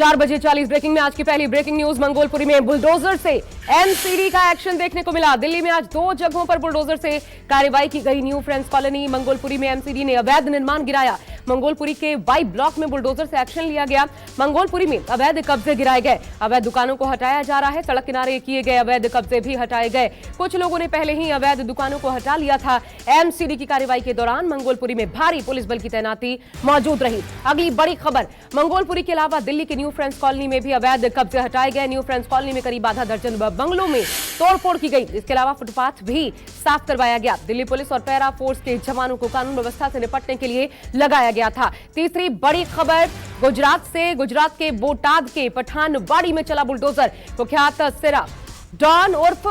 4 बजे 40 ब्रेकिंग में आज की पहली ब्रेकिंग न्यूज। मंगोलपुरी में बुलडोजर से एमसीडी का एक्शन देखने को मिला। दिल्ली में आज 2 जगहों पर बुलडोजर से कार्रवाई की गई। न्यू फ्रेंड्स कॉलोनी मंगोलपुरी में एमसीडी ने अवैध निर्माण गिराया। मंगोलपुरी के वाई ब्लॉक में बुलडोजर से एक्शन लिया गया। मंगोलपुरी में अवैध कब्जे गिराए गए। अवैध दुकानों को हटाया जा रहा है। सड़क किनारे किए गए अवैध कब्जे भी हटाए गए। कुछ लोगों ने पहले ही अवैध दुकानों को हटा लिया था। एमसीडी की कार्रवाई के दौरान मंगोलपुरी में भारी पुलिस बल की तैनाती मौजूद रही। अगली बड़ी खबर, मंगोलपुरी के अलावा दिल्ली के न्यू फ्रेंड्स कॉलोनी में भी अवैध कब्जे हटाए गए। न्यू फ्रेंड्स कॉलोनी में करीब आधा दर्जन बंगलों में तोड़फोड़ की गई। इसके अलावा फुटपाथ भी साफ करवाया गया। दिल्ली पुलिस और पैरा फोर्स के जवानों को कानून व्यवस्था से निपटने के लिए लगाया गया था। तीसरी बड़ी खबर गुजरात से, गुजरात के बोटाद के पठानवाड़ी में चला बुलडोजर। कुख्यात सिरा डॉन उर्फ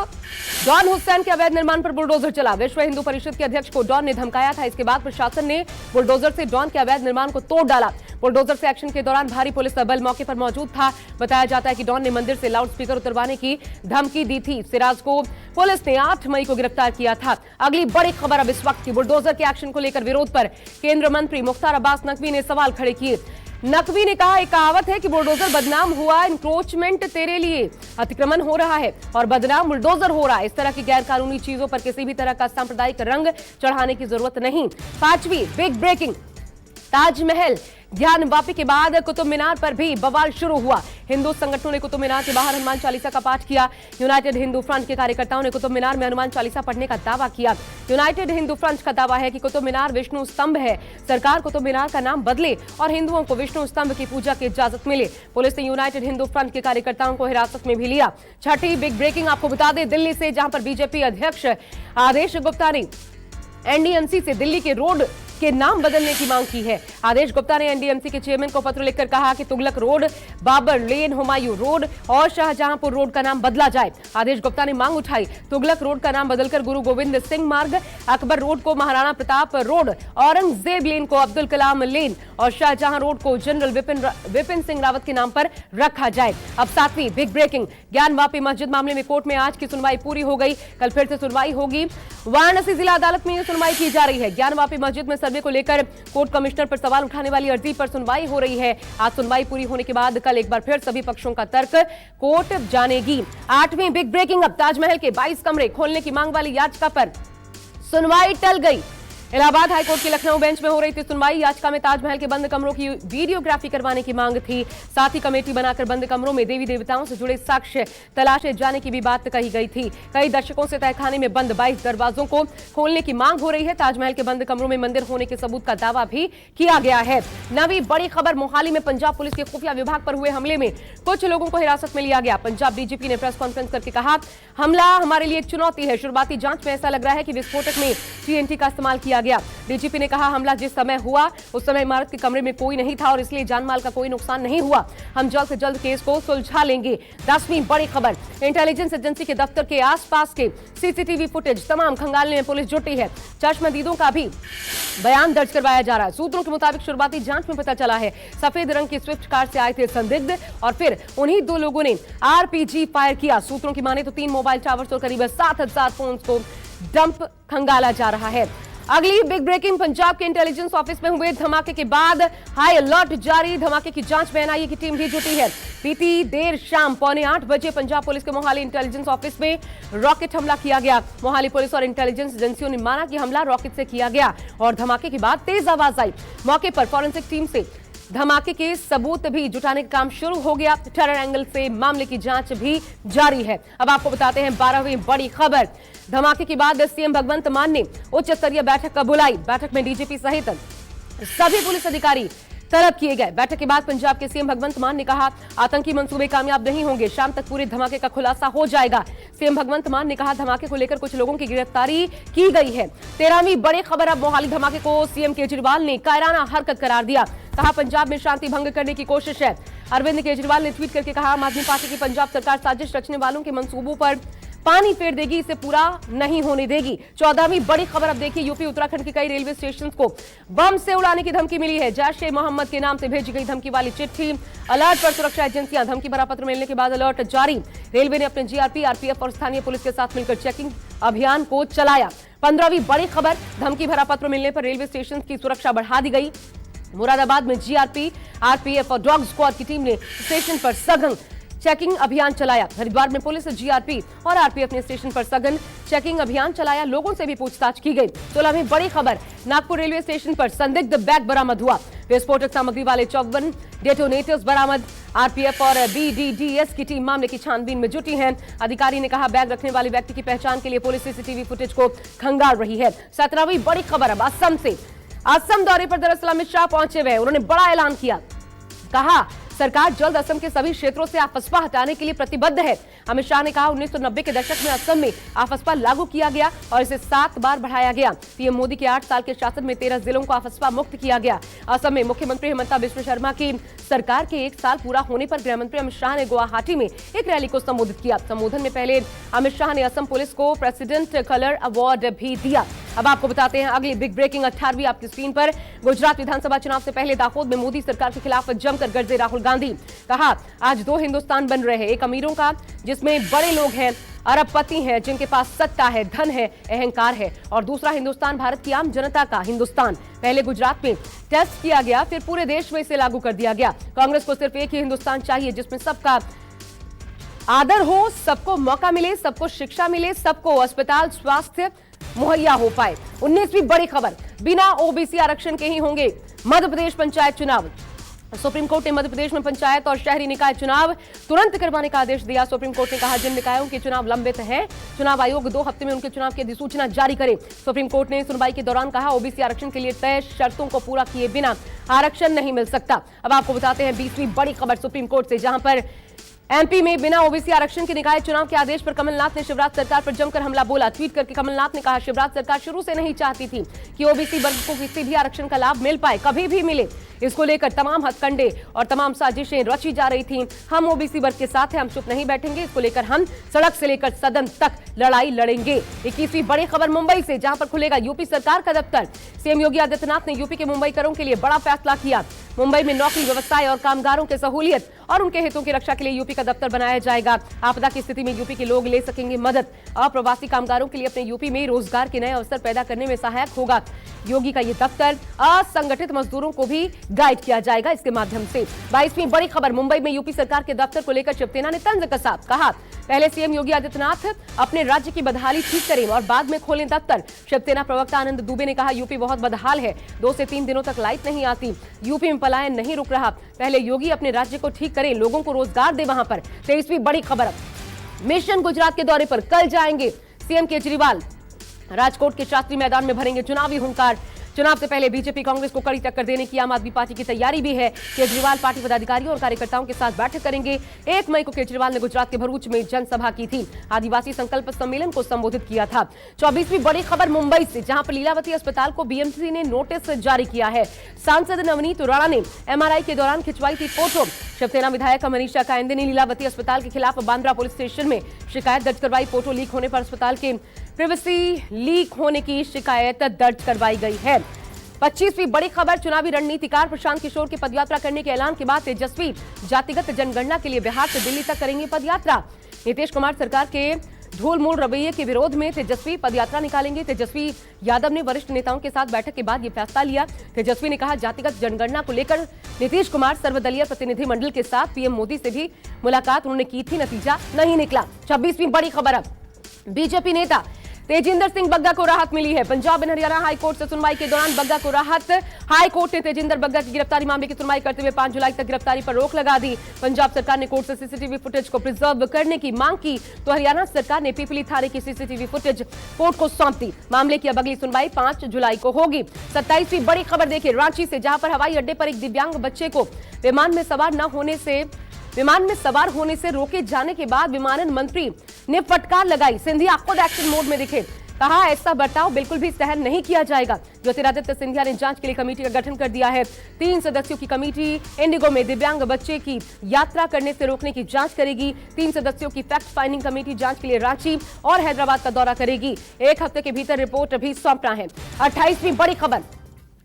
डॉन हुसैन के अवैध निर्माण पर बुलडोजर चला। विश्व हिंदू परिषद के अध्यक्ष को डॉन ने धमकाया था। इसके बाद प्रशासन ने बुलडोजर से डॉन के अवैध निर्माण को तोड़ डाला। बुलडोजर से एक्शन के दौरान भारी पुलिस बल मौके पर मौजूद था। बताया जाता है कि डॉन ने मंदिर से लाउडस्पीकर उतरवाने की धमकी दी थी। सिराज को पुलिस ने 8 मई को गिरफ्तार किया था। अगली बड़ी खबर अब इस वक्त की, बुलडोजर के एक्शन को लेकर विरोध पर केंद्रीय मंत्री मुख्तार अब्बास नकवी ने सवाल खड़े किए। नकवी ने कहा, एक कहावत है कि बुलडोजर बदनाम हुआ, इंक्रोचमेंट तेरे लिए, अतिक्रमण हो रहा है और बदनाम बुलडोजर हो रहा है। इस तरह की गैर कानूनी चीजों पर किसी भी तरह का सांप्रदायिक रंग चढ़ाने की जरूरत नहीं। 5वीं बिग ब्रेकिंग, ताजमहल ज्ञान वापी के बाद कुतुब मीनार पर भी बवाल शुरू हुआ। हिंदू संगठनों ने कुतुब मीनार के बाहर हनुमान चालीसा का पाठ किया। यूनाइटेड हिंदू फ्रंट के कार्यकर्ताओं ने कुतुब मीनार में हनुमान चालीसा पढ़ने का दावा किया। यूनाइटेड हिंदू फ्रंट का दावा है कि कुतुब मीनार विष्णु स्तंभ है। सरकार कुतुब मीनार का नाम बदले और हिंदुओं को विष्णु स्तंभ की पूजा की इजाजत मिले। पुलिस ने यूनाइटेड हिंदू फ्रंट के कार्यकर्ताओं को हिरासत में भी लिया। 6ठी बिग ब्रेकिंग आपको बता दें, दिल्ली से, जहां पर बीजेपी अध्यक्ष आदेश गुप्ता ने एनडीएमसी से दिल्ली के रोड के नाम बदलने की मांग की है। आदेश गुप्ता ने एनडीएमसी के चेयरमैन को पत्र लिखकर कहा कि तुगलक रोड, बाबर लेन, हुमायूं रोड और शाहजहांपुर रोड का नाम बदला जाए। आदेश गुप्ता ने मांग उठाई, तुगलक रोड का नाम बदलकर गुरु गोविंद सिंह मार्ग, अकबर रोड को महाराणा प्रताप रोड, औरंगजेब लेन को अब्दुल कलाम लेन और शाहजहां रोड को जनरल विपिन सिंह रावत के नाम पर रखा जाए। अब 7वीं बिग ब्रेकिंग, ज्ञान वापी मस्जिद मामले में कोर्ट में आज की सुनवाई पूरी हो गई। कल फिर से सुनवाई होगी। वाराणसी जिला अदालत में सुनवाई की जा रही है। ज्ञान वापी मस्जिद में सर्वे को लेकर कोर्ट कमिश्नर पर सवाल उठाने वाली अर्जी पर सुनवाई हो रही है। आज सुनवाई पूरी होने के बाद कल एक बार फिर सभी पक्षों का तर्क कोर्ट जानेगी। 8वीं बिग ब्रेकिंग, अब ताजमहल के 22 कमरे खोलने की मांग वाली याचिका पर सुनवाई टल गई। इलाहाबाद हाईकोर्ट की लखनऊ बेंच में हो रही थी सुनवाई। याचिका में ताजमहल के बंद कमरों की वीडियोग्राफी करवाने की मांग थी। साथ ही कमेटी बनाकर बंद कमरों में देवी देवताओं से जुड़े साक्ष्य तलाशे जाने की भी बात कही गई थी। कई दशकों से तहखाने में बंद 22 दरवाजों को खोलने की मांग हो रही है। ताजमहल के बंद कमरों में मंदिर होने के सबूत का दावा भी किया गया है। 9वीं बड़ी खबर, मोहाली में पंजाब पुलिस के खुफिया विभाग पर हुए हमले में कुछ लोगों को हिरासत में लिया गया। पंजाब डीजीपी ने प्रेस कॉन्फ्रेंस करके कहा, हमला हमारे लिए एक चुनौती है। शुरुआती जांच में ऐसा लग रहा है कि विस्फोटक में टीएनटी का इस्तेमाल किया गया। डीजीपी ने कहा, हमला जिस समय हुआ उस समय इमारत के कमरे में कोई नहीं था और इसलिए जानमाल का कोई नुकसान नहीं हुआ। हम जल्द से जल्द केस को सुलझा लेंगे। 10वीं बड़ी खबर, इंटेलिजेंस एजेंसी के दफ्तर के आसपास के सीसीटीवी फुटेज तमाम खंगालने में पुलिस जुटी है। चश्मदीदों का भी बयान दर्ज करवाया जा रहा है। सूत्रों के मुताबिक शुरुआती जांच में पता चला है सफेद रंग की स्विफ्ट कार से आए थे संदिग्ध और फिर उन्हीं 2 लोगों ने आरपीजी फायर किया। सूत्रों की माने तो 3 मोबाइल टावर्स और करीब 7000 फोन को डंप खंगाला जा रहा है। अगली बिग ब्रेकिंग, पंजाब के इंटेलिजेंस ऑफिस में हुए धमाके के बाद हाई अलर्ट जारी। धमाके की जांच में एनआईए की टीम भी जुटी है। बीती देर शाम 7:45 बजे पंजाब पुलिस के मोहाली इंटेलिजेंस ऑफिस में रॉकेट हमला किया गया। मोहाली पुलिस और इंटेलिजेंस एजेंसियों ने माना कि हमला रॉकेट से किया गया और धमाके के बाद तेज आवाज आई। मौके पर फॉरेंसिक टीम से धमाके के सबूत भी जुटाने का काम शुरू हो गया। टेरर एंगल से मामले की जांच भी जारी है। अब आपको बताते हैं 12वीं बड़ी खबर, धमाके के बाद सीएम भगवंत मान ने उच्च स्तरीय बैठक का बुलाई। बैठक में डीजीपी सहित सभी पुलिस अधिकारी तलब किए गए। बैठक के बाद पंजाब के सीएम भगवंत मान ने कहा, आतंकी मंसूबे कामयाब नहीं होंगे, शाम तक पूरे धमाके का खुलासा हो जाएगा। सीएम भगवंत मान ने कहा, धमाके को लेकर कुछ लोगों की गिरफ्तारी की गई है। 13वीं बड़ी खबर, अब मोहाली धमाके को सीएम केजरीवाल ने कायराना हरकत करार दिया। कहा, पंजाब में शांति भंग करने की कोशिश है। अरविंद केजरीवाल ने ट्वीट करके कहा, आम आदमी पार्टी की पंजाब सरकार साजिश रचने वालों के मंसूबों पर पानी फेर देगी, इसे पूरा नहीं होने देगी। 14वीं बड़ी खबर, अब देखिए, यूपी उत्तराखंड के कई रेलवे स्टेशन को बम से उड़ाने की धमकी मिली है। जैश ए मोहम्मद के नाम से भेजी गई धमकी वाली चिट्ठी, अलर्ट पर सुरक्षा एजेंसियां। धमकी भरा पत्र मिलने के बाद अलर्ट जारी। रेलवे ने अपने जीआरपी, आरपीएफ और स्थानीय पुलिस के साथ मिलकर चेकिंग अभियान को चलाया। 15वीं बड़ी खबर, धमकी भरा पत्र मिलने पर रेलवे स्टेशन की सुरक्षा बढ़ा दी गई। मुरादाबाद में जीआरपी, आरपीएफ और डॉग स्क्वाड की टीम ने स्टेशन पर सघन चेकिंग अभियान चलाया। हरिद्वार में पुलिस, जीआरपी और आरपीएफ ने स्टेशन पर सघन चेकिंग अभियान चलाया। लोगों से भी पूछताछ की गई। 16 में बड़ी खबर, नागपुर रेलवे स्टेशन पर संदिग्ध बैग बरामद हुआ। विस्फोटक सामग्री वाले 54 डेटोनेटर्स बरामद। आरपीएफ और बीडीडीएस की टीम मामले की छानबीन में जुटी है। अधिकारी ने कहा, बैग रखने वाले व्यक्ति की पहचान के लिए पुलिस सीसीटीवी फुटेज को खंगाल रही है। 17वीं बड़ी खबर अब असम से। असम दौरे पर दरअसल अमित शाह पहुंचे हुए। उन्होंने बड़ा ऐलान किया, कहा सरकार जल्द असम के सभी क्षेत्रों से आफस्पा हटाने के लिए प्रतिबद्ध है। अमित शाह ने कहा, 1990 के दशक में असम में आफस्पा लागू किया गया और इसे 7 बार बढ़ाया गया। पीएम मोदी के 8 साल के शासन में 13 जिलों को आफस्पा मुक्त किया गया। असम में मुख्यमंत्री हिमंता बिस्वा शर्मा की सरकार के 1 साल पूरा होने पर गृहमंत्री अमित शाह ने गुवाहाटी में एक रैली को संबोधित किया। संबोधन में पहले अमित शाह ने असम पुलिस को प्रेसिडेंट कलर अवार्ड भी दिया। अब आपको बताते हैं अगली बिग ब्रेकिंग 18वीं आपकी स्क्रीन पर। गुजरात विधानसभा चुनाव से पहले दाहोद में मोदी सरकार के खिलाफ जमकर गरजे राहुल गांधी। कहा, आज 2 हिंदुस्तान बन रहे हैं, एक अमीरों का जिसमें बड़े लोग हैं, अरबपति हैं, जिनके पास सत्ता है, धन है, अहंकार है, और दूसरा हिंदुस्तान भारत की आम जनता का हिंदुस्तान। पहले गुजरात में टेस्ट किया गया, फिर पूरे देश में इसे लागू कर दिया गया। कांग्रेस को सिर्फ एक ही हिंदुस्तान चाहिए जिसमें सबका आदर हो, सबको मौका मिले, सबको शिक्षा मिले, सबको अस्पताल स्वास्थ्य मुहैया हो पाए। 19वीं बड़ी खबर, बिना ओबीसी आरक्षण के ही होंगे मध्य प्रदेश पंचायत चुनाव। सुप्रीम कोर्ट ने मध्य प्रदेश में पंचायत और शहरी निकाय चुनाव तुरंत करवाने का आदेश दिया। सुप्रीम कोर्ट ने कहा, जिन निकायों के चुनाव लंबित हैं, चुनाव आयोग 2 हफ्ते में उनके चुनाव की अधिसूचना जारी करे। सुप्रीम कोर्ट ने सुनवाई के दौरान कहा, ओबीसी आरक्षण के लिए तय शर्तों को पूरा किए बिना आरक्षण नहीं मिल सकता। अब आपको बताते हैं 20वीं बड़ी खबर सुप्रीम कोर्ट से, जहां पर एमपी में बिना ओबीसी आरक्षण के निकाय चुनाव के आदेश पर कमलनाथ ने शिवराज सरकार पर जमकर हमला बोला। ट्वीट करके कमलनाथ ने कहा, शिवराज सरकार शुरू से नहीं चाहती थी कि ओबीसी वर्ग को किसी भी आरक्षण का लाभ मिल पाए, कभी भी मिले। इसको लेकर तमाम हथकंडे और तमाम साजिशें रची जा रही थी। हम ओबीसी वर्ग के साथ हैं, हम चुप नहीं बैठेंगे। इसको लेकर हम सड़क से लेकर सदन तक लड़ाई लड़ेंगे। 21वीं बड़ी खबर मुंबई से, जहां पर खुलेगा यूपी सरकार का दफ्तर। सीएम योगी आदित्यनाथ ने यूपी के मुंबईकरों के लिए बड़ा फैसला किया। मुंबई में नौकरी, व्यवसाय और कामगारों के सहूलियत और उनके हितों की रक्षा के लिए यूपी का दफ्तर बनाया जाएगा। आपदा की स्थिति में यूपी के लोग ले सकेंगे मदद। अप्रवासी कामगारों के लिए अपने यूपी में रोजगार के नए अवसर पैदा करने में सहायक होगा योगी का ये दफ्तर। असंगठित मजदूरों को भी गाइड किया जाएगा इसके माध्यम से। 22वीं बड़ी खबर, मुंबई में यूपी सरकार के दफ्तर को लेकर शिवसेना ने तंज कसा। कहा, पहले सीएम योगी आदित्यनाथ अपने राज्य की बदहाली ठीक करें और बाद में खोलें दफ्तर। शिवसेना प्रवक्ता आनंद दुबे ने कहा, यूपी बहुत बदहाल है, 2 से 3 दिनों तक लाइट नहीं आती, यूपी में पलायन नहीं रुक रहा। पहले योगी अपने राज्य को ठीक करें, लोगों को रोजगार दे वहां पर। 23वीं बड़ी खबर, मिशन गुजरात के दौरे पर कल जाएंगे सीएम केजरीवाल। राजकोट के शास्त्री मैदान में भरेंगे चुनावी हुंकार। चुनाव से पहले बीजेपी कांग्रेस को कड़ी टक्कर देने की आम आदमी पार्टी की तैयारी भी है। केजरीवाल पार्टी पदाधिकारियों और कार्यकर्ताओं के साथ बैठक करेंगे। 1 मई को केजरीवाल ने गुजरात के भरूच में जनसभा की थी, आदिवासी संकल्प सम्मेलन को संबोधित किया था। 24वीं बड़ी खबर मुंबई से, जहां पर लीलावती अस्पताल को बीएमसी ने नोटिस जारी किया है। सांसद नवनीत राणा ने एमआरआई के दौरान खिंचवाई थी फोटो। शिवसेना विधायक मनीषा कायंदे ने लीलावती अस्पताल के खिलाफ बांद्रा पुलिस स्टेशन में शिकायत दर्ज करवाई। फोटो लीक होने पर अस्पताल के प्राइवेसी लीक होने की शिकायत दर्ज करवाई गई है। 25वीं बड़ी खबर, चुनावी रणनीतिकार प्रशांत किशोर के पदयात्रा करने के ऐलान के बाद तेजस्वी जातिगत जनगणना के लिए बिहार से दिल्ली तक करेंगे पदयात्रा। नीतीश कुमार सरकार के ढोल-मोल रवैये के विरोध में तेजस्वी पदयात्रा निकालेंगे। तेजस्वी यादव ने वरिष्ठ नेताओं के साथ बैठक के बाद ये फैसला लिया। तेजस्वी ने कहा, जातिगत जनगणना को लेकर नीतीश कुमार सर्वदलीय प्रतिनिधिमंडल के साथ पीएम मोदी से भी मुलाकात उन्होंने की थी, नतीजा नहीं निकला। 26वीं बड़ी खबर, अब बीजेपी नेता तेजिंदर सिंह बग्गा को राहत मिली है। पंजाब एंड हरियाणा हाईकोर्ट से सुनवाई के दौरान बग्गा को राहत। हाईकोर्ट ने तेजिंदर बग्गा की गिरफ्तारी मामले की सुनवाई करते हुए 5 जुलाई तक गिरफ्तारी पर रोक लगा दी। पंजाब सरकार ने कोर्ट से सीसीटीवी फुटेज को प्रिजर्व करने की मांग की, तो हरियाणा सरकार ने पीपली थाने की सीसीटीवी फुटेज कोर्ट को सौंप दी। मामले की अब अगली सुनवाई 5 जुलाई को होगी। 27वीं बड़ी खबर देखिए, रांची से, जहां पर हवाई अड्डे पर एक दिव्यांग बच्चे को विमान में सवार होने से रोके जाने के बाद विमानन मंत्री ने फटकार लगाई। सिंधिया खुद एक्शन मोड में दिखे, कहा ऐसा बर्ताव बिल्कुल भी सहन नहीं किया जाएगा। ज्योतिरादित्य सिंधिया ने जांच के लिए कमेटी का गठन कर दिया है। 3 सदस्यों की कमेटी इंडिगो में दिव्यांग बच्चे की यात्रा करने से रोकने की जांच करेगी। 3 सदस्यों की फैक्ट फाइंडिंग कमेटी जांच के लिए रांची और हैदराबाद का दौरा करेगी। 1 हफ्ते के भीतर रिपोर्ट भी सौंपना है। 28वीं बड़ी खबर,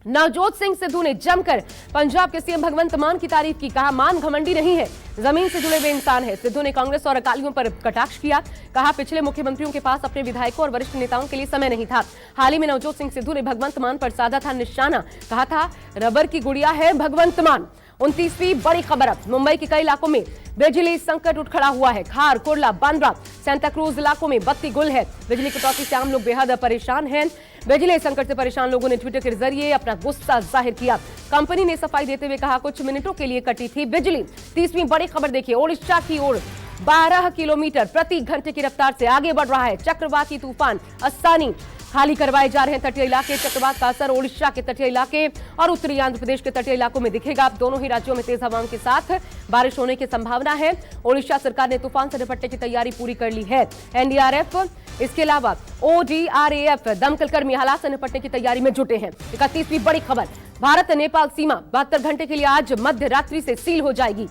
नवजोत सिंह सिद्धू ने जमकर पंजाब के सीएम भगवंत मान की तारीफ की। कहा मान घमंडी नहीं है, जमीन से जुड़े हुए इंसान है। सिद्धू ने कांग्रेस और अकालियों पर कटाक्ष किया। कहा पिछले मुख्यमंत्रियों के पास अपने विधायकों और वरिष्ठ नेताओं के लिए समय नहीं था। हाल ही में नवजोत सिंह सिद्धू ने भगवंत मान पर साधा था निशाना। कहा था रबर की गुड़िया है भगवंत मान। 29वीं बड़ी खबर अब मुंबई के कई इलाकों में बिजली संकट उठ खड़ा हुआ है। खार, कुर्ला, बांद्रा, सेंटा क्रूज इलाकों में बत्ती गुल है। बिजली कटौती से आम लोग बेहद परेशान हैं। बिजली संकट से परेशान लोगों ने ट्विटर के जरिए अपना गुस्सा जाहिर किया। कंपनी ने सफाई देते हुए कहा कुछ मिनटों के लिए कटी थी बिजली। 30वीं बड़ी खबर देखिए, ओडिशा की ओर 12 किलोमीटर प्रति घंटे की रफ्तार से आगे बढ़ रहा है चक्रवाती तूफान अस्सानी। खाली करवाए जा रहे हैं तटीय इलाके। चक्रवात का असर ओडिशा के तटीय इलाके और उत्तरी आंध्र प्रदेश के तटीय इलाकों में दिखेगा। दोनों ही राज्यों में तेज हवाओं के साथ बारिश होने की संभावना है। ओडिशा सरकार ने तूफान से निपटने की तैयारी पूरी कर ली है। एनडीआरएफ, इसके अलावा ओडीआरएफ, दमकल कर्मी हालात से निपटने की तैयारी में जुटे हैं। 31वीं बड़ी खबर, भारत नेपाल सीमा 72 घंटे के लिए आज मध्य रात्रि से सील हो जाएगी।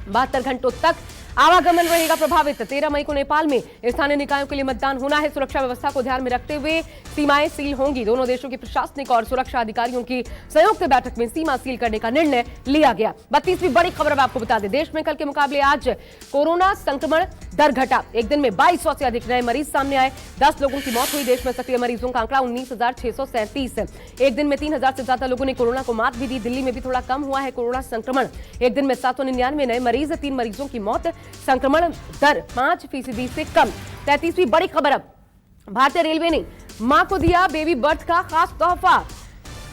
72 घंटों तक आवागमन रहेगा प्रभावित। 13 मई को नेपाल में स्थानीय निकायों के लिए मतदान होना है। सुरक्षा व्यवस्था को ध्यान में रखते हुए सीमाएं सील होंगी। दोनों देशों के प्रशासनिक और सुरक्षा अधिकारियों की संयुक्त बैठक में सीमा सील करने का निर्णय लिया गया। 32वीं बड़ी खबर आपको बता दें, देश में कल के मुकाबले आज कोरोना संक्रमण दर घटा। एक दिन में 2200 से अधिक नए मरीज सामने आए। 10 लोगों की मौत हुई। देश में सक्रिय मरीजों का आंकड़ा 19,637 है। एक दिन में 3000 से ज्यादा लोगों ने कोरोना को मात भी दी। दिल्ली में भी थोड़ा कम हुआ है कोरोना संक्रमण। एक दिन में 799 नए मरीज, 3 मरीजों की मौत। संक्रमण दर 5% से कम। 33वीं बड़ी खबर अब, भारतीय रेलवे ने मां को दिया बेबी बर्थ का खास तोहफा।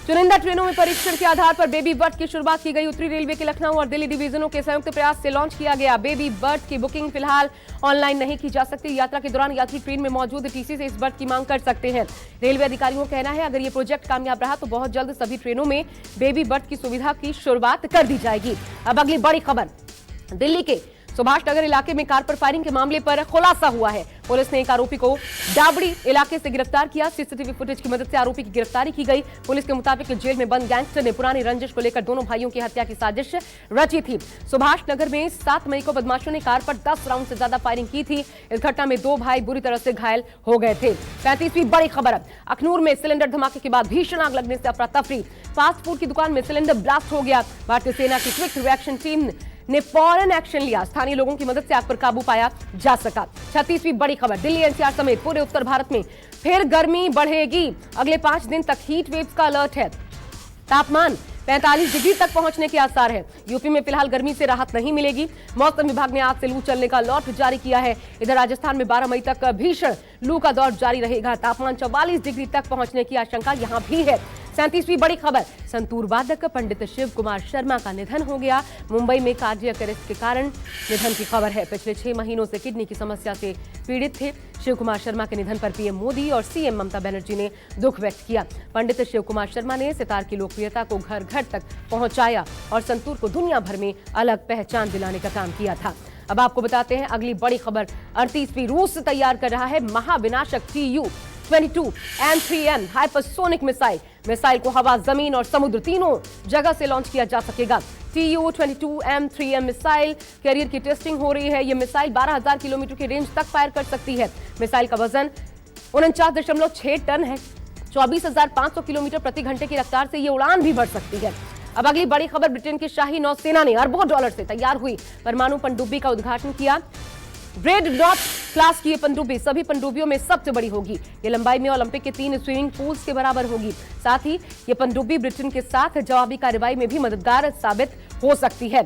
चुनिंदा ट्रेनों में परीक्षण के आधार पर बेबी बर्थ की शुरुआत की गई। उत्तरी रेलवे के लखनऊ और दिल्ली डिवीजनों के संयुक्त प्रयास से लॉन्च किया गया। बेबी बर्थ की बुकिंग फिलहाल ऑनलाइन नहीं की जा सकती। यात्रा के दौरान यात्री ट्रेन में मौजूद टीसी से इस बर्थ की मांग कर सकते हैं। रेलवे अधिकारियों का कहना है अगर ये प्रोजेक्ट कामयाब रहा तो बहुत जल्द सभी ट्रेनों में बेबी बर्थ की सुविधा की शुरुआत कर दी जाएगी। अब अगली बड़ी खबर, दिल्ली के सुभाष नगर इलाके में कार पर फायरिंग के मामले पर खुलासा हुआ है। पुलिस ने एक आरोपी को डाबड़ी इलाके से गिरफ्तार किया। सीसीटीवी फुटेज की मदद से आरोपी की गिरफ्तारी की गई। पुलिस के मुताबिक जेल में बंद गैंगस्टर ने पुरानी रंजिश को लेकर दोनों भाइयों की हत्या की साजिश रची थी। सुभाष नगर में 7 मई को बदमाशों ने कार पर 10 राउंड से ज्यादा फायरिंग की थी। इस घटना में 2 भाई बुरी तरह से घायल हो गए थे। 35वीं बड़ी खबर, अखनूर में सिलेंडर धमाके के बाद भीषण आग लगने से अफरा तफरी। फास्ट फूड की दुकान में सिलेंडर ब्लास्ट हो गया। भारतीय सेना की क्विक रिएक्शन टीम ने फौरन एक्शन लिया। स्थानीय लोगों की मदद से आग पर काबू पाया जा सका। 36वीं बड़ी खबर, दिल्ली एनसीआर समेत पूरे उत्तर भारत में फिर गर्मी बढ़ेगी। अगले 5 दिन तक हीट वेव्स का अलर्ट है। तापमान 45 डिग्री तक पहुंचने के आसार है। यूपी में फिलहाल गर्मी से राहत नहीं मिलेगी। मौसम विभाग ने आज से लू चलने का अलर्ट जारी किया है। इधर राजस्थान में 12 मई तक भीषण लू का दौर जारी रहेगा। तापमान 44 डिग्री तक पहुंचने की आशंका यहां भी है। 37वीं बड़ी खबर, संतूर वादक पंडित शिव कुमार शर्मा का निधन हो गया। मुंबई में कार्डियक अरेस्ट के कारण निधन की खबर है। पिछले 6 महीनों से किडनी की समस्या से पीड़ित थे। शिव कुमार शर्मा के निधन पर पीएम मोदी और सीएम ममता बनर्जी ने दुख व्यक्त किया। पंडित शिव कुमार शर्मा ने सितार की लोकप्रियता को घर घर तक पहुंचाया और संतूर को दुनिया भर में अलग पहचान दिलाने का काम किया था। अब आपको बताते हैं अगली बड़ी खबर, 38वीं रूस तैयार कर रहा है महाविनाशक TU-22 M3M hypersonic missile. Missile को हवा, जमीन और समुद्र तीनों जगह से लॉन्च किया जा सकेगा। TU-22 M3M मिसाइल कैरियर की टेस्टिंग हो रही है। यह मिसाइल 12,000 किलोमीटर की रेंज तक फायर कर सकती है। मिसाइल का वजन 49.6 टन है। 24,500 किलोमीटर प्रति घंटे की रफ्तार से ये उड़ान भी बढ़ सकती है। अब अगली बड़ी खबर, ब्रिटेन की शाही नौसेना ने अरबों डॉलर से तैयार हुई परमाणु पनडुब्बी का उद्घाटन किया। ड्रेडनॉट क्लास की ये पनडुब्बी सभी पनडुब्बियों में सबसे बड़ी होगी। ये लंबाई में ओलंपिक के 3 स्विमिंग पूल्स के बराबर होगी। साथ ही ये पनडुब्बी ब्रिटेन के साथ जवाबी कार्रवाई में भी मददगार साबित हो सकती है।